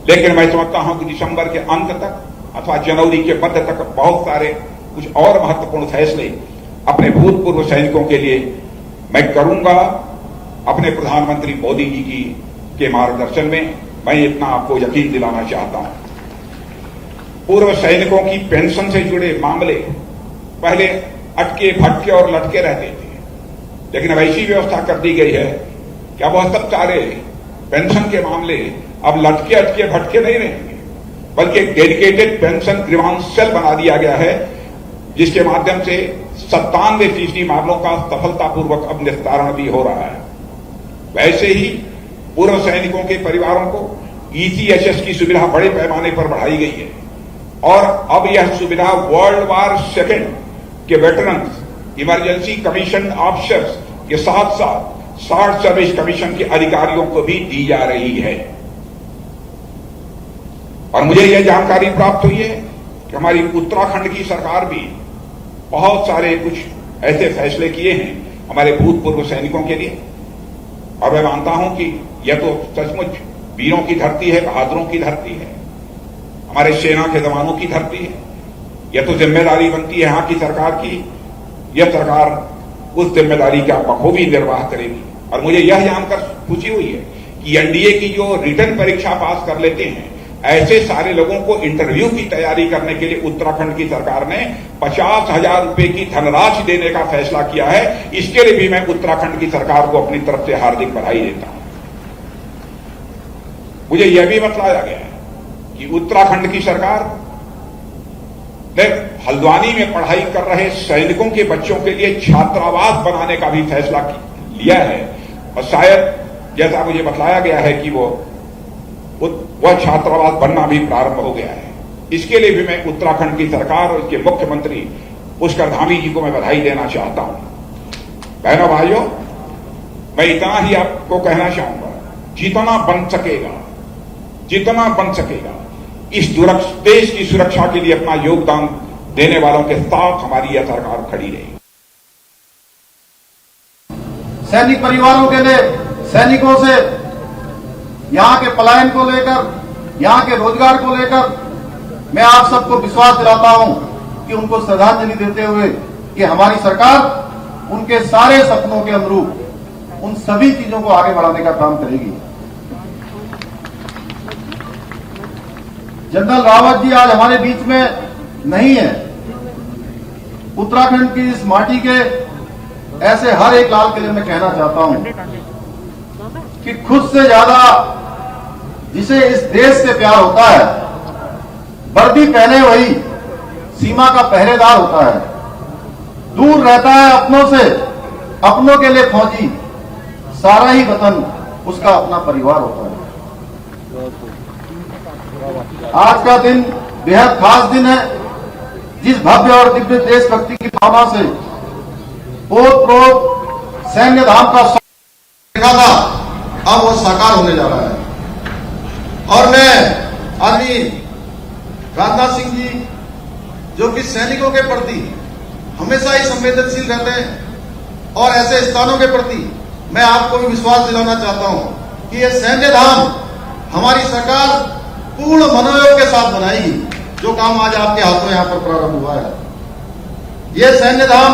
लेकिन मैं समझता हूं कि दिसंबर के अंत तक अथवा जनवरी के मध्य तक बहुत सारे कुछ और महत्वपूर्ण फैसले अपने भूतपूर्व सैनिकों के लिए मैं करूंगा। अपने प्रधानमंत्री मोदी जी के मार्गदर्शन में मैं इतना आपको यकीन दिलाना चाहता हूं। पूर्व सैनिकों की पेंशन से जुड़े मामले पहले अटके भटके और लटके रहते थे, लेकिन अब ऐसी व्यवस्था कर दी गई है कि अब वह सब सारे पेंशन के मामले अब लटके अटके भटके नहीं रहेंगे, बल्कि एक डेडिकेटेड पेंशन ग्रीवांस सेल बना दिया गया है, जिसके माध्यम से 97% मामलों का सफलतापूर्वक अब निस्तारण भी हो रहा है। वैसे ही पूर्व सैनिकों के परिवारों को ईसीएचएस की सुविधा बड़े पैमाने पर बढ़ाई गई है और अब यह सुविधा वर्ल्ड वार सेकेंड के वेटरन्स, इमरजेंसी कमीशन ऑफिसर्स के साथ साथ शॉर्ट सर्विस कमीशन के अधिकारियों को भी दी जा रही है। और मुझे यह जानकारी प्राप्त हुई है कि हमारी उत्तराखंड की सरकार भी बहुत सारे कुछ ऐसे फैसले किए हैं हमारे भूतपूर्व सैनिकों के लिए, और मैं मानता हूं कि यह तो सचमुच वीरों की धरती है, बहादुरों की धरती है, हमारे सेना के जवानों की धरती है। यह तो जिम्मेदारी बनती है यहाँ की सरकार की, यह सरकार उस जिम्मेदारी का बखूबी निर्वाह करेगी। और मुझे यह जानकर खुशी हुई है कि एनडीए की जो रिटर्न परीक्षा पास कर लेते हैं, ऐसे सारे लोगों को इंटरव्यू की तैयारी करने के लिए उत्तराखंड की सरकार ने 50,000 रुपए की धनराशि देने का फैसला किया है। इसके लिए भी मैं उत्तराखंड की सरकार को अपनी तरफ से हार्दिक बधाई देता हूं। मुझे यह भी बतलाया गया है कि उत्तराखंड की सरकार ने हल्द्वानी में पढ़ाई कर रहे सैनिकों के बच्चों के लिए छात्रावास बनाने का भी फैसला लिया है, और शायद जैसा मुझे बतलाया गया है कि वह छात्रावास बनना भी प्रारंभ हो गया है। इसके लिए भी मैं उत्तराखंड की सरकार और इसके मुख्यमंत्री पुष्कर धामी जी को मैं बधाई देना चाहता हूं। बहनों भाइयों, मैं इतना ही आपको कहना चाहूंगा, जितना बन सकेगा इस देश की सुरक्षा के लिए अपना योगदान देने वालों के साथ हमारी यह सरकार खड़ी रहेगी। सैनिक परिवारों के लिए, सैनिकों से यहां के पलायन को लेकर, यहां के रोजगार को लेकर मैं आप सबको विश्वास दिलाता हूं कि उनको श्रद्धांजलि देते हुए कि हमारी सरकार उनके सारे सपनों के अनुरूप उन सभी चीजों को आगे बढ़ाने का काम करेगी। जनरल रावत जी आज हमारे बीच में नहीं है। उत्तराखंड की इस माटी के ऐसे हर एक लाल किले में कहना चाहता हूं कि खुद से ज्यादा जिसे इस देश से प्यार होता है, वर्दी पहने वही सीमा का पहरेदार होता है। दूर रहता है अपनों से, अपनों के लिए फौजी, सारा ही वतन उसका अपना परिवार होता है। आज का दिन बेहद खास दिन है। जिस भव्य और दिव्य देशभक्ति की भावना से ओतप्रोत सैन्य धाम का देखा था, अब वो साकार होने जा रहा है। और मैं आदरणीय राजनाथ सिंह जी, जो कि सैनिकों के प्रति हमेशा ही संवेदनशील रहते हैं, और ऐसे स्थानों के प्रति मैं आपको भी विश्वास दिलाना चाहता हूं कि ये सैन्य धाम हमारी सरकार पूर्ण मनोयोग के साथ बनाएगी। जो काम आज आपके हाथों यहां पर प्रारंभ हुआ है, ये सैन्य धाम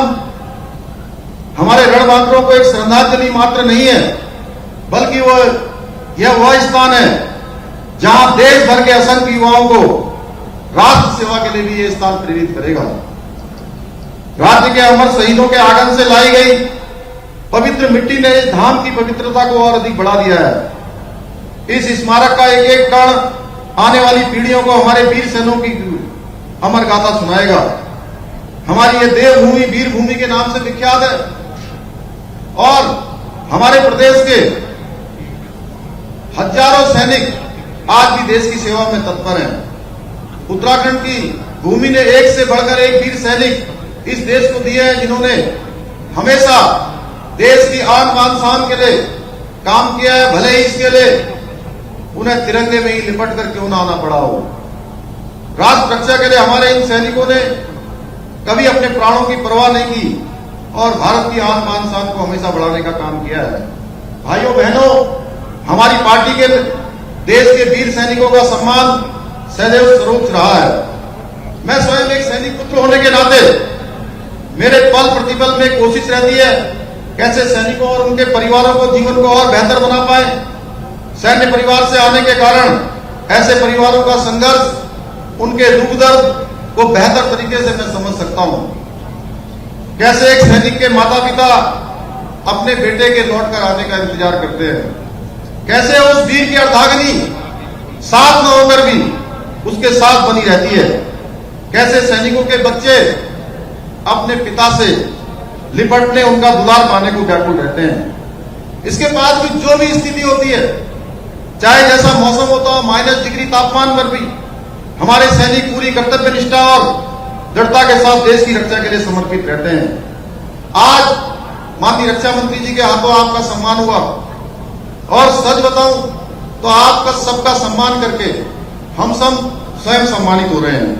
हमारे रणबांकुरों को एक श्रद्धांजलि मात्र नहीं है, बल्कि यह वह स्थान है जहां देश भर के असंख्य युवाओं को राष्ट्र सेवा के लिए भी यह स्थान प्रेरित करेगा। राज्य के अमर शहीदों के आंगन से लाई गई पवित्र मिट्टी ने इस धाम की पवित्रता को और अधिक बढ़ा दिया है। इस स्मारक का एक एक कण आने वाली पीढ़ियों को हमारे वीर सैनिकों की अमर गाथा सुनाएगा। हमारी ये देवभूमि वीर भूमि के नाम से विख्यात है, और हमारे प्रदेश के हजारों सैनिक आज भी देश की सेवा में तत्पर हैं। उत्तराखंड की भूमि ने एक से बढ़कर एक वीर सैनिक इस देश को दिए हैं, जिन्होंने हमेशा देश की आन बान शान के लिए काम किया है, भले ही इसके लिए उन्हें तिरंगे में ही लिपट कर क्यों ना आना पड़ा हो। राष्ट्र रक्षा के लिए हमारे इन सैनिकों ने कभी अपने प्राणों की परवाह नहीं की और भारत की आन बान शान को हमेशा बढ़ाने का काम किया है। भाइयों बहनों, हमारी पार्टी के देश के वीर सैनिकों का सम्मान सदैव सर्वोच्च रहा है। मैं स्वयं एक सैनिक पुत्र होने के नाते मेरे पल प्रतिपल में कोशिश रहती है कैसे सैनिकों और उनके परिवारों को जीवन को और बेहतर बना पाए। सैन्य परिवार से आने के कारण ऐसे परिवारों का संघर्ष, उनके दुख दर्द को बेहतर तरीके से मैं समझ सकता हूं। कैसे एक सैनिक के माता पिता अपने बेटे के लौटकर आने का इंतजार करते हैं, कैसे उस वीर की अर्धांगिनी साथ न होकर भी उसके साथ बनी रहती है, कैसे सैनिकों के बच्चे अपने पिता से लिपटने, उनका दुलार पाने को व्याकुल रहते हैं। इसके बाद भी जो भी स्थिति होती है, चाहे जैसा मौसम होता हो, -डिग्री तापमान पर भी हमारे सैनिक पूरी कर्तव्य निष्ठा और दृढ़ता के साथ देश की रक्षा के लिए समर्पित रहते हैं। आज माननीय रक्षा मंत्री जी के हाथों आपका सम्मान हुआ और सच बताऊं तो आपका सबका सम्मान करके हम सब स्वयं सम्मानित हो रहे हैं।